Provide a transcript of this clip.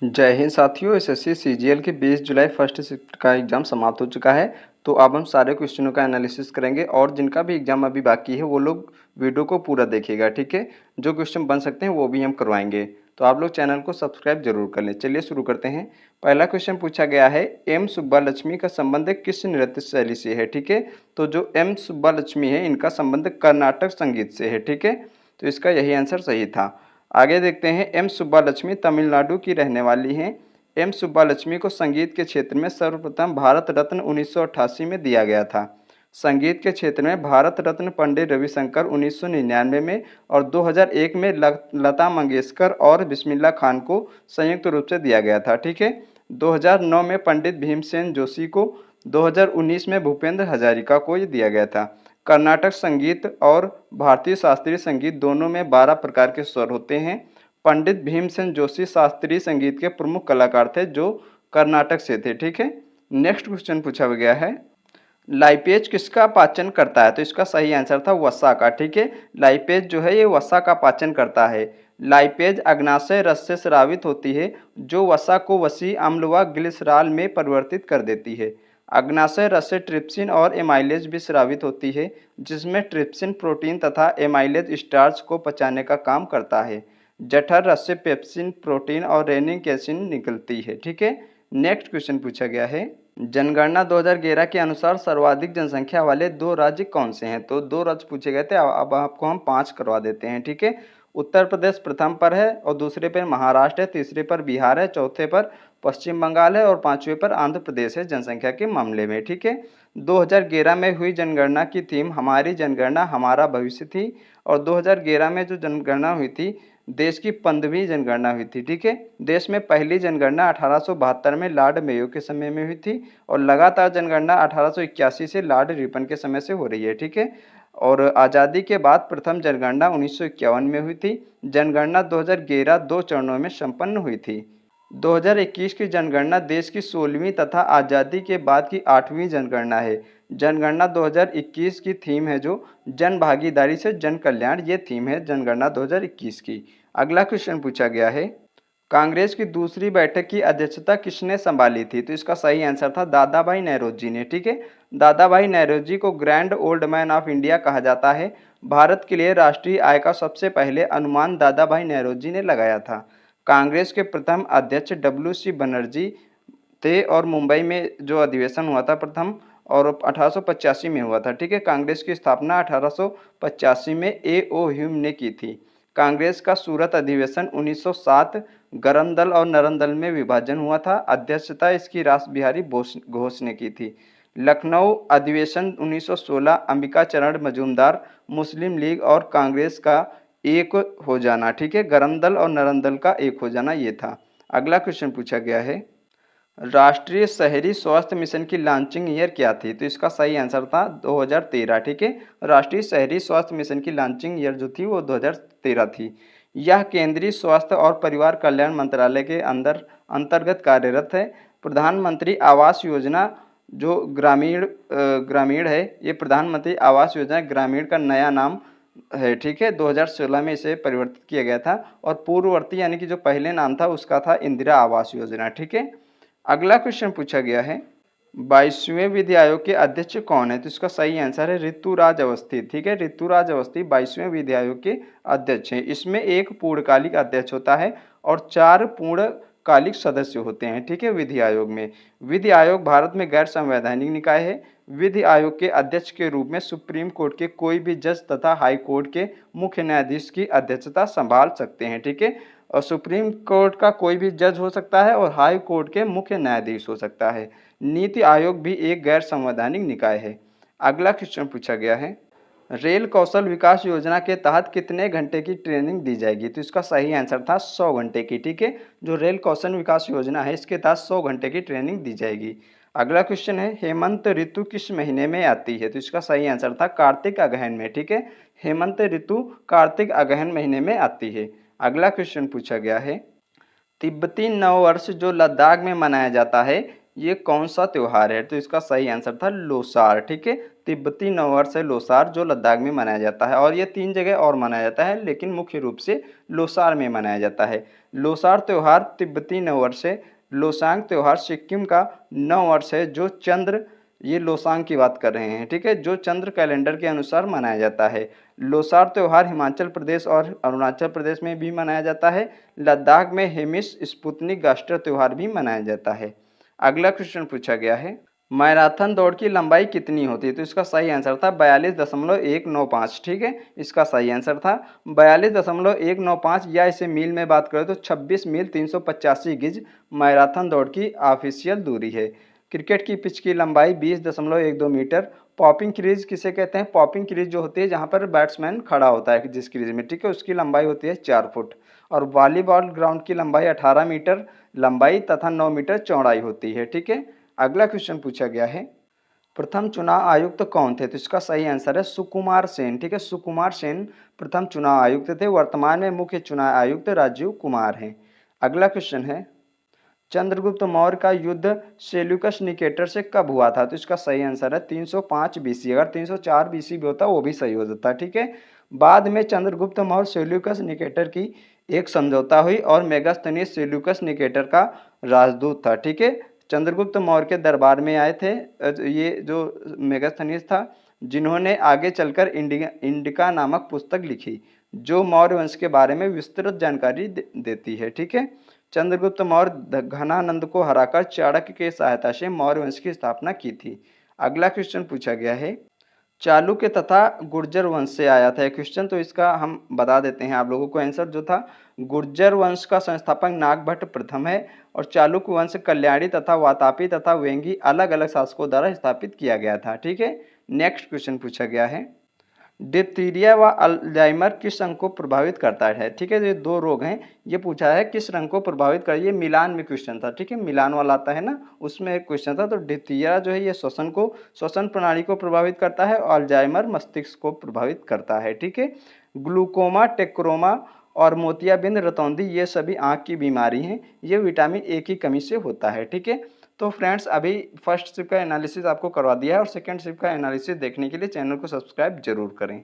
जय हिंद साथियों। SSC CGL के 20 जुलाई फर्स्ट शिफ्ट का एग्ज़ाम समाप्त हो चुका है। तो अब हम सारे क्वेश्चनों का एनालिसिस करेंगे और जिनका भी एग्ज़ाम अभी बाकी है वो लोग वीडियो को पूरा देखिएगा, ठीक है। जो क्वेश्चन बन सकते हैं वो भी हम करवाएंगे। तो आप लोग चैनल को सब्सक्राइब जरूर कर लें। चलिए शुरू करते हैं। पहला क्वेश्चन पूछा गया है, एम सुब्बालक्ष्मी का संबंध किस नृत्य शैली से है, ठीक है। तो जो एम सुब्बालक्ष्मी है इनका संबंध कर्नाटक संगीत से है, ठीक है। तो इसका यही आंसर सही था। आगे देखते हैं, एम सुब्बालक्ष्मी तमिलनाडु की रहने वाली हैं। एम सुब्बालक्ष्मी को संगीत के क्षेत्र में सर्वप्रथम भारत रत्न 1988 में दिया गया था। संगीत के क्षेत्र में भारत रत्न पंडित रविशंकर 1999 में और 2001 में लता मंगेशकर और बिस्मिल्लाह खान को संयुक्त रूप से दिया गया था, ठीक है। 2009 में पंडित भीमसेन जोशी को, 2019 में भूपेंद्र हजारिका को ये दिया गया था। कर्नाटक संगीत और भारतीय शास्त्रीय संगीत दोनों में 12 प्रकार के स्वर होते हैं। पंडित भीमसेन जोशी शास्त्रीय संगीत के प्रमुख कलाकार थे जो कर्नाटक से थे, ठीक है। नेक्स्ट क्वेश्चन पूछा गया है, लाइपेज किसका पाचन करता है। तो इसका सही आंसर था वसा का, ठीक है। लाइपेज जो है ये वसा का पाचन करता है। लाइपेज अग्नाशय रस से स्रावित होती है जो वसा को वसी अम्ल व ग्लिसरॉल में परिवर्तित कर देती है। अग्नाशय रस से ट्रिप्सिन और एमाइलेज भी स्रावित होती है जिसमें ट्रिप्सिन प्रोटीन तथा एमाइलेज स्टार्च को पचाने का काम करता है। जठर रस से पेप्सिन प्रोटीन और रेनिक एसिड निकलती है, ठीक है। नेक्स्ट क्वेश्चन पूछा गया है, जनगणना 2011 के अनुसार सर्वाधिक जनसंख्या वाले दो राज्य कौन से हैं। तो दो राज्य पूछे गए थे, अब आपको हम 5 करवा देते हैं, ठीक है। उत्तर प्रदेश प्रथम पर है और दूसरे पर महाराष्ट्र है, तीसरे पर बिहार है, चौथे पर पश्चिम बंगाल है और पांचवें पर आंध्र प्रदेश है जनसंख्या के मामले में, ठीक है। 2011 में हुई जनगणना की थीम हमारी जनगणना हमारा भविष्य थी और 2011 में जो जनगणना हुई थी देश की 15वीं जनगणना हुई थी, ठीक है। देश में पहली जनगणना 1872 में लॉर्ड मेयो के समय में हुई थी और लगातार जनगणना 1881 से लॉर्ड रिपन के समय से हो रही है, ठीक है। और आज़ादी के बाद प्रथम जनगणना 1951 में हुई थी। जनगणना 2011 दो चरणों में संपन्न हुई थी। 2021 की जनगणना देश की 16वीं तथा आज़ादी के बाद की 8वीं जनगणना है। जनगणना 2021 की थीम है जो जन भागीदारी से जन कल्याण, ये थीम है जनगणना 2021 की। अगला क्वेश्चन पूछा गया है, कांग्रेस की दूसरी बैठक की अध्यक्षता किसने संभाली थी। तो इसका सही आंसर था दादा भाई नौरोजी ने, ठीक है। दादा भाई नौरोजी को grand old man of India कहा जाता है। भारत के लिए राष्ट्रीय आय का सबसे पहले अनुमान दादा भाई नौरोजी ने लगाया था। कांग्रेस के प्रथम अध्यक्ष WC बनर्जी थे और मुंबई में जो अधिवेशन हुआ था प्रथम और 1885 में हुआ था, ठीक है। कांग्रेस की स्थापना 1885 में A.O. ह्यूम ने की थी। कांग्रेस का सूरत अधिवेशन 1907 गरम दल और नरम दल में विभाजन हुआ था। अध्यक्षता इसकी रास बिहारी घोष ने की थी। लखनऊ अधिवेशन 1916 अंबिका चरण मजूमदार, मुस्लिम लीग और कांग्रेस का एक हो जाना, ठीक है। गरम दल और नरम दल का एक हो जाना ये था। अगला क्वेश्चन पूछा गया है, राष्ट्रीय शहरी स्वास्थ्य मिशन की लॉन्चिंग ईयर क्या थी। तो इसका सही आंसर था 2013, ठीक है। राष्ट्रीय शहरी स्वास्थ्य मिशन की लॉन्चिंग ईयर जो थी वो 2013 थी। यह केंद्रीय स्वास्थ्य और परिवार कल्याण मंत्रालय के अंतर्गत कार्यरत है। प्रधानमंत्री आवास योजना जो ग्रामीण है, ये प्रधानमंत्री आवास योजना ग्रामीण का नया नाम है, ठीक है। 2016 में इसे परिवर्तित किया गया था और पूर्ववर्ती यानी कि जो पहले नाम था उसका था इंदिरा आवास योजना, ठीक है। अगला क्वेश्चन पूछा गया है, 22वें विधि आयोग के अध्यक्ष कौन है। तो इसका सही आंसर है ऋतुराज अवस्थी, ठीक है। ऋतुराज अवस्थी 22वें विधि आयोग के अध्यक्ष हैं। इसमें एक पूर्णकालिक अध्यक्ष होता है और 4 पूर्णकालिक सदस्य होते हैं, ठीक है, विधि आयोग में। विधि आयोग भारत में गैर संवैधानिक निकाय है। विधि आयोग के अध्यक्ष के रूप में सुप्रीम कोर्ट के कोई भी जज तथा हाई कोर्ट के मुख्य न्यायाधीश की अध्यक्षता संभाल सकते हैं, ठीक है। और सुप्रीम कोर्ट का कोई भी जज हो सकता है और हाई कोर्ट के मुख्य न्यायाधीश हो सकता है। नीति आयोग भी एक गैर संवैधानिक निकाय है। अगला क्वेश्चन पूछा गया है, रेल कौशल विकास योजना के तहत कितने घंटे की ट्रेनिंग दी जाएगी। तो इसका सही आंसर था 100 घंटे की, ठीक है। जो रेल कौशल विकास योजना है इसके तहत 100 घंटे की ट्रेनिंग दी जाएगी। अगला क्वेश्चन है, हेमंत ऋतु किस महीने में आती है। तो इसका सही आंसर था कार्तिक अगहन में, ठीक है। हेमंत ऋतु कार्तिक अगहन महीने में आती है। अगला क्वेश्चन पूछा गया है, तिब्बती नववर्ष जो लद्दाख में मनाया जाता है ये कौन सा त्योहार है। तो इसका सही आंसर था लोसार, ठीक है। तिब्बती नववर्ष है लोसार जो लद्दाख में मनाया जाता है और ये 3 जगह और मनाया जाता है लेकिन मुख्य रूप से लोसार में मनाया जाता है। लोसार त्यौहार तिब्बती नववर्ष है। लोसांग त्यौहार सिक्किम का नववर्ष है जो चंद्र, ये लोसांग की बात कर रहे हैं, ठीक है, जो चंद्र कैलेंडर के अनुसार मनाया जाता है। लोसार त्यौहार हिमाचल प्रदेश और अरुणाचल प्रदेश में भी मनाया जाता है। लद्दाख में हेमिस स्पुतनिक राष्ट्रीय त्यौहार भी मनाया जाता है। अगला क्वेश्चन पूछा गया है, मैराथन दौड़ की लंबाई कितनी होती है? तो इसका सही आंसर था 42.195, ठीक है, इसका सही आंसर था 42.195, या इसे मील में बात करें तो 26 मील 385 गिज मैराथन दौड़ की ऑफिशियल दूरी है। क्रिकेट की पिच की लंबाई 20.12 मीटर। पॉपिंग क्रीज किसे कहते हैं? पॉपिंग क्रीज जो होती है जहां पर बैट्समैन खड़ा होता है जिस क्रीज में, ठीक है, उसकी लंबाई होती है 4 फुट। और वॉलीबॉल ग्राउंड की लंबाई 18 मीटर लंबाई तथा 9 मीटर चौड़ाई होती है, ठीक है। अगला क्वेश्चन पूछा गया है, प्रथम चुनाव आयुक्त कौन थे? तो इसका सही आंसर है सुकुमार सेन, ठीक है, सुकुमार सेन प्रथम चुनाव आयुक्त थे। वर्तमान में मुख्य चुनाव आयुक्त राजीव कुमार हैं। अगला क्वेश्चन है, चंद्रगुप्त मौर्य का युद्ध सेल्यूकस निकेटर से कब हुआ था? तो इसका सही आंसर है 305 बीसी। अगर 304 बीसी भी होता वो भी सही हो जाता, ठीक है। बाद में चंद्रगुप्त मौर्य सेल्यूकस निकेटर की एक समझौता हुई और मेगास्थनीज सेल्यूकस निकेटर का राजदूत था, ठीक है। चंद्रगुप्त मौर्य के दरबार में आए थे ये जो मेगास्थनीज था, जिन्होंने आगे चलकर इंडिका नामक पुस्तक लिखी जो मौर्य वंश के बारे में विस्तृत जानकारी देती है, ठीक है। चंद्रगुप्त मौर्य घनानंद को हराकर चाणक्य की सहायता से मौर्य वंश की स्थापना की थी। अगला क्वेश्चन पूछा गया है, चालुक्य तथा गुर्जर वंश से आया था क्वेश्चन, तो इसका हम बता देते हैं आप लोगों को आंसर जो था। गुर्जर वंश का संस्थापक नागभट्ट प्रथम है और चालुक्य वंश कल्याणी तथा वातापी तथा वेंगी अलग अलग शासकों द्वारा स्थापित किया गया था, ठीक है। नेक्स्ट क्वेश्चन पूछा गया है, डिप्थीरिया व अल्जाइमर किस रंग को प्रभावित करता है? ठीक है, ये दो रोग हैं, ये पूछा है किस रंग को प्रभावित कर, ये मिलान में क्वेश्चन था, ठीक है, मिलान वाला आता है ना, उसमें एक क्वेश्चन था। तो डिप्थीरिया जो है ये श्वसन प्रणाली को प्रभावित करता है और अल्जाइमर मस्तिष्क को प्रभावित करता है, ठीक है। ग्लूकोमा, टेक्रोमा और मोतियाबिंद रतौंधी ये सभी आँख की बीमारी हैं, ये विटामिन ए की कमी से होता है, ठीक है। तो फ्रेंड्स अभी फर्स्ट शिफ्ट का एनालिसिस आपको करवा दिया है और सेकंड शिफ्ट का एनालिसिस देखने के लिए चैनल को सब्सक्राइब जरूर करें।